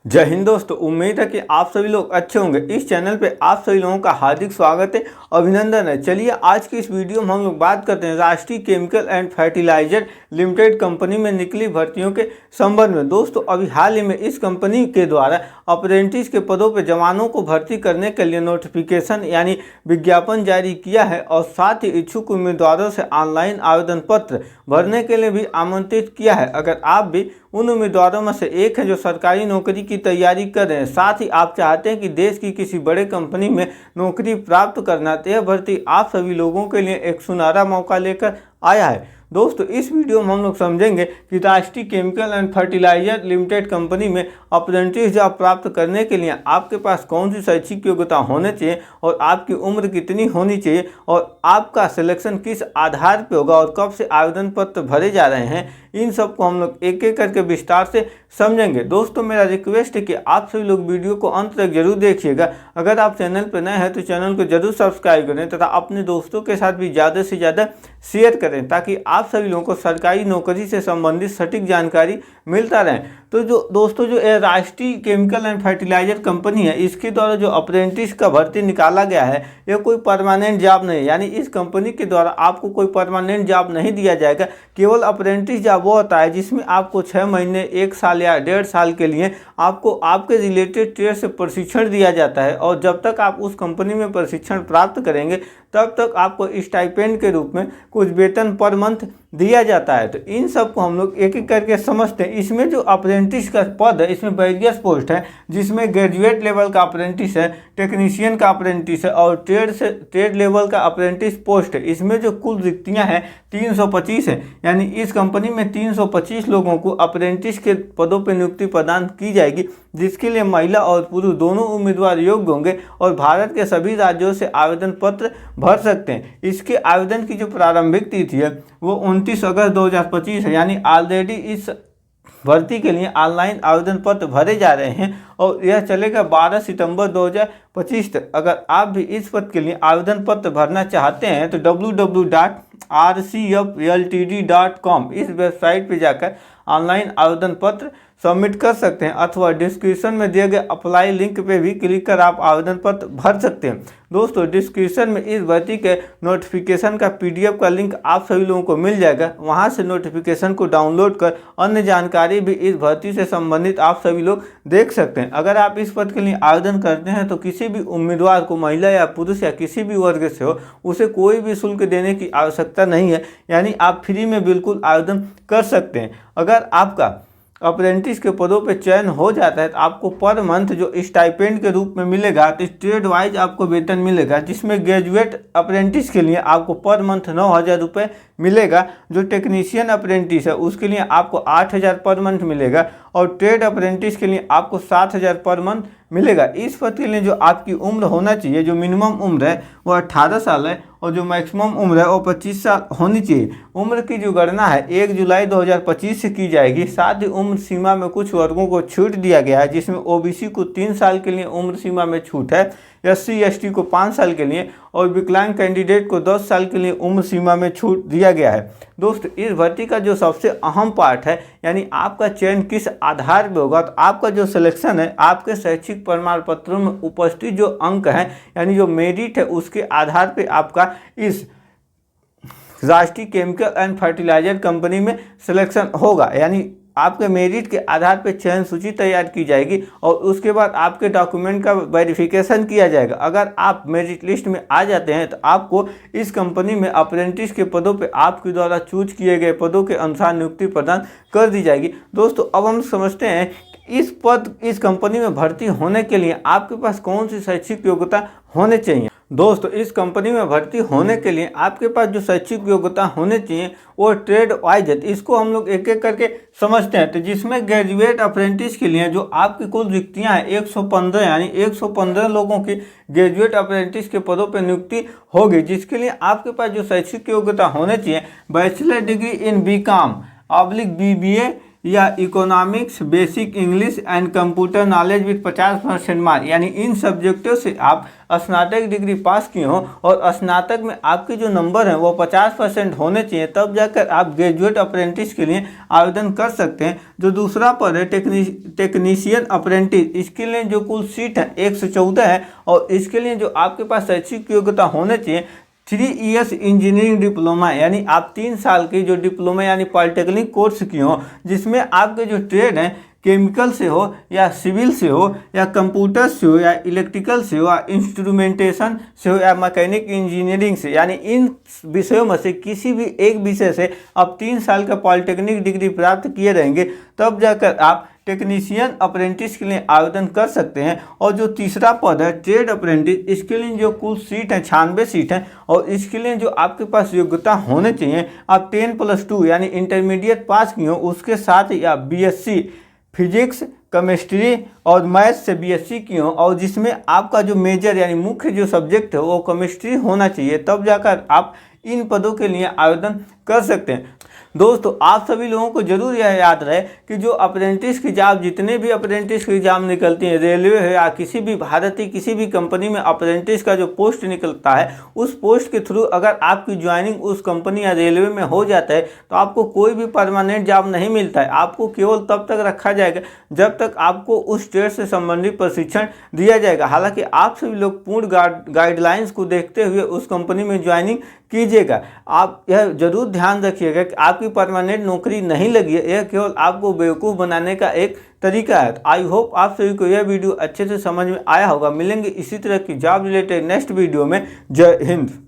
जय हिंद दोस्तों। उम्मीद है कि आप सभी लोग अच्छे होंगे। इस चैनल पे आप सभी लोगों का हार्दिक स्वागत है, अभिनंदन है। चलिए आज की इस वीडियो में हम लोग बात करते हैं Rashtriya chemical and fertiliser limited company में निकली भर्तियों के संबंध में। दोस्तों अभी हाल ही में इस कंपनी के द्वारा अप्रेंटिस के पदों पर जवानों को भर्ती करने के लिए नोटिफिकेशन यानी विज्ञापन जारी किया है और साथ ही इच्छुक उम्मीदवारों से ऑनलाइन आवेदन पत्र भरने के लिए भी आमंत्रित किया है। अगर आप भी उन उम्मीदवारों में से एक हैं जो सरकारी नौकरी की तैयारी कर रहे हैं, साथ ही आप चाहते हैं कि देश की किसी बड़े कंपनी में नौकरी प्राप्त करना, तो यह भर्ती आप सभी लोगों के लिए एक सुनहरा मौका लेकर आया है। दोस्तों इस वीडियो में हम लोग समझेंगे कि Rashtriya chemical and fertiliser limited company में अप्रेंटिस जॉब प्राप्त करने के लिए आपके पास कौन सी शैक्षिक योग्यता होनी चाहिए और आपकी उम्र कितनी होनी चाहिए और आपका सिलेक्शन किस आधार पर होगा और कब से आवेदन पत्र भरे जा रहे हैं, इन सब को हम लोग एक एक करके विस्तार से समझेंगे। दोस्तों मेरा रिक्वेस्ट है कि आप सभी लोग वीडियो को अंत तक जरूर देखिएगा। अगर आप चैनल पर नए हैं तो चैनल को जरूर सब्सक्राइब करें तथा अपने दोस्तों के साथ भी ज़्यादा से ज़्यादा शेयर करें ताकि आप सभी लोगों को सरकारी नौकरी से संबंधित सटीक जानकारी मिलता रहे। तो जो दोस्तों जो राष्ट्रीय केमिकल एंड फर्टिलाइजर कंपनी है, इसके द्वारा जो अप्रेंटिस का भर्ती निकाला गया है यह कोई परमानेंट जॉब नहीं है। यानी इस कंपनी के द्वारा आपको कोई परमानेंट जॉब नहीं दिया जाएगा। केवल अप्रेंटिस जॉब वो होता है जिसमें आपको 6 महीने, 1 साल या 1.5 साल के लिए आपको आपके रिलेटेड ट्रेड से प्रशिक्षण दिया जाता है और जब तक आप उस कंपनी में प्रशिक्षण प्राप्त करेंगे तब तक आपको स्टाइपेंड के रूप में कुछ वेतन पर मंथ दिया जाता है। तो इन सब को हम लोग एक एक करके समझते हैं। इसमें जो अप्रेंटिस का पद है इसमें वेरियस पोस्ट है, जिसमें ग्रेजुएट लेवल का अप्रेंटिस है, टेक्नीशियन का अप्रेंटिस है और ट्रेड लेवल का अप्रेंटिस पोस्ट है। इसमें जो कुल रिक्तियां हैं 325 है। यानी इस कंपनी में 325 लोगों को अप्रेंटिस के पदों पर नियुक्ति प्रदान की जाएगी, जिसके लिए महिला और पुरुष दोनों उम्मीदवार योग्य होंगे और भारत के सभी राज्यों से आवेदन पत्र भर सकते हैं। इसके आवेदन की जो प्रारंभिक तिथि है वो 29 अगस्त 2025 है। यानी ऑलरेडी इस भर्ती के लिए ऑनलाइन आवेदन पत्र भरे जा रहे हैं और यह चलेगा 12 सितंबर 2025 तक। अगर आप भी इस पद के लिए आवेदन पत्र भरना चाहते हैं तो www.rcfltd.com इस वेबसाइट पर जाकर ऑनलाइन आवेदन पत्र सबमिट कर सकते हैं अथवा डिस्क्रिप्शन में दिए गए अप्लाई लिंक पे भी क्लिक कर आप आवेदन पत्र भर सकते हैं। दोस्तों डिस्क्रिप्शन में इस भर्ती के नोटिफिकेशन का PDF का लिंक आप सभी लोगों को मिल जाएगा। वहां से नोटिफिकेशन को डाउनलोड कर अन्य जानकारी भी इस भर्ती से संबंधित आप सभी लोग देख सकते हैं। अगर आप इस पद के लिए आवेदन करते हैं तो किसी भी उम्मीदवार को, महिला या पुरुष या किसी भी वर्ग से हो, उसे कोई भी शुल्क देने की आवश्यकता नहीं है। यानी आप फ्री में बिल्कुल आवेदन कर सकते हैं। अगर आपका अप्रेंटिस के पदों पे चयन हो जाता है तो आपको पर मंथ जो स्टाइपेंड के रूप में मिलेगा, तो ट्रेड वाइज आपको वेतन मिलेगा, जिसमें ग्रेजुएट अप्रेंटिस के लिए आपको पर मंथ 9,000 रुपये मिलेगा। जो टेक्नीशियन अप्रेंटिस है उसके लिए आपको 8,000 पर मंथ मिलेगा और ट्रेड अप्रेंटिस के लिए आपको 7,000 पर मंथ मिलेगा। इस पद के लिए जो आपकी उम्र होना चाहिए, जो मिनिमम उम्र है वो 18 साल है और जो मैक्सिमम उम्र है वो 25 साल होनी चाहिए। उम्र की जो गणना है 1 जुलाई 2025 से की जाएगी। साथ ही उम्र सीमा में कुछ वर्गों को छूट दिया गया है, जिसमें OBC को 3 साल के लिए उम्र सीमा में छूट है, SC ST को 5 साल के लिए और विकलांग कैंडिडेट को 10 साल के लिए उम्र सीमा में छूट दिया गया है। दोस्तों इस भर्ती का जो सबसे अहम पार्ट है, यानी आपका चयन किस आधार पर होगा, तो आपका जो सिलेक्शन है आपके शैक्षिक प्रमाण पत्रों में उपस्थित जो अंक हैं यानी जो मेरिट है उसके आधार पर आपका इस राष्ट्रीय केमिकल एंड फर्टिलाइजर कंपनी में सिलेक्शन होगा। यानी आपके मेरिट के आधार पर चयन सूची तैयार की जाएगी और उसके बाद आपके डॉक्यूमेंट का वेरिफिकेशन किया जाएगा। अगर आप मेरिट लिस्ट में आ जाते हैं तो आपको इस कंपनी में अप्रेंटिस के पदों पे आपके द्वारा चूज किए गए पदों के अनुसार नियुक्ति प्रदान कर दी जाएगी। दोस्तों अब हम समझते हैं इस कंपनी में भर्ती होने के लिए आपके पास कौन सी शैक्षिक योग्यता होने चाहिए। दोस्तों इस कंपनी में भर्ती होने के लिए आपके पास जो शैक्षिक योग्यता होने चाहिए वो ट्रेड वाइज है। इसको हम लोग एक एक करके समझते हैं। तो जिसमें ग्रेजुएट अप्रेंटिस के लिए जो आपकी कुल रिक्तियां हैं 115, यानी 115 लोगों की ग्रेजुएट अप्रेंटिस के पदों पर नियुक्ति होगी, जिसके लिए आपके पास जो शैक्षिक योग्यता होने चाहिए बैचलर डिग्री इन BCom/BBA या economics, basic English and computer knowledge with 50% mark, यानी इन सब्जेक्टों से आप स्नातक डिग्री पास किए हो और स्नातक में आपके जो नंबर हैं वो 50% होने चाहिए, तब जाकर आप ग्रेजुएट अप्रेंटिस के लिए आवेदन कर सकते हैं। जो दूसरा पद है टेक्नीशियन अप्रेंटिस, इसके लिए जो कुल सीट है 114 है और इसके लिए जो आपके पास शैक्षिक योग्यता होने चाहिए 3 इयर्स इंजीनियरिंग डिप्लोमा, यानी आप 3 साल की जो डिप्लोमा यानी पॉलिटेक्निक कोर्स की हो, जिसमें आपके जो ट्रेड हैं केमिकल से हो या सिविल से हो या कंप्यूटर से हो या इलेक्ट्रिकल से हो या इंस्ट्रूमेंटेशन से हो या मैकेनिक इंजीनियरिंग से, यानी इन विषयों में से किसी भी एक विषय से आप 3 साल का पॉलिटेक्निक डिग्री प्राप्त किए रहेंगे, तब जाकर आप टेक्नीशियन अप्रेंटिस के लिए आवेदन कर सकते हैं। और जो तीसरा पद है ट्रेड अप्रेंटिस, इसके लिए जो कुल सीट है 96 सीट है और इसके लिए जो आपके पास योग्यता होने चाहिए आप 10+2 यानी इंटरमीडिएट पास किए हो, उसके साथ ही आप BSc फिजिक्स, केमिस्ट्री और मैथ्स से BSc की हो और जिसमें आपका जो मेजर यानी मुख्य जो सब्जेक्ट है वो केमिस्ट्री होना चाहिए, तब जाकर आप इन पदों के लिए आवेदन कर सकते हैं। दोस्तों, आप सभी लोगों को जरूर यह याद रहे कि जो अप्रेंटिस की जॉब, जितने भी अप्रेंटिस की जॉब निकलती हैं, रेलवे है या किसी भी भारतीय किसी भी कंपनी में अप्रेंटिस का जो पोस्ट निकलता है, उस पोस्ट के थ्रू अगर आपकी ज्वाइनिंग उस कंपनी या रेलवे में हो जाता है तो आपको कोई भी परमानेंट जॉब नहीं मिलता है। आपको केवल तब तक रखा जाएगा जब तक आपको उस ट्रेड से संबंधित प्रशिक्षण दिया जाएगा। हालांकि आप सभी लोग पूर्ण गाइडलाइंस को देखते हुए उस कंपनी में ज्वाइनिंग कीजिएगा। आप यह जरूर ध्यान रखिएगा कि आपकी परमानेंट नौकरी नहीं लगी है, यह केवल आपको बेवकूफ़ बनाने का एक तरीका है। आई होप आप सभी को यह वीडियो अच्छे से समझ में आया होगा। मिलेंगे इसी तरह की जॉब रिलेटेड नेक्स्ट वीडियो में। जय हिंद।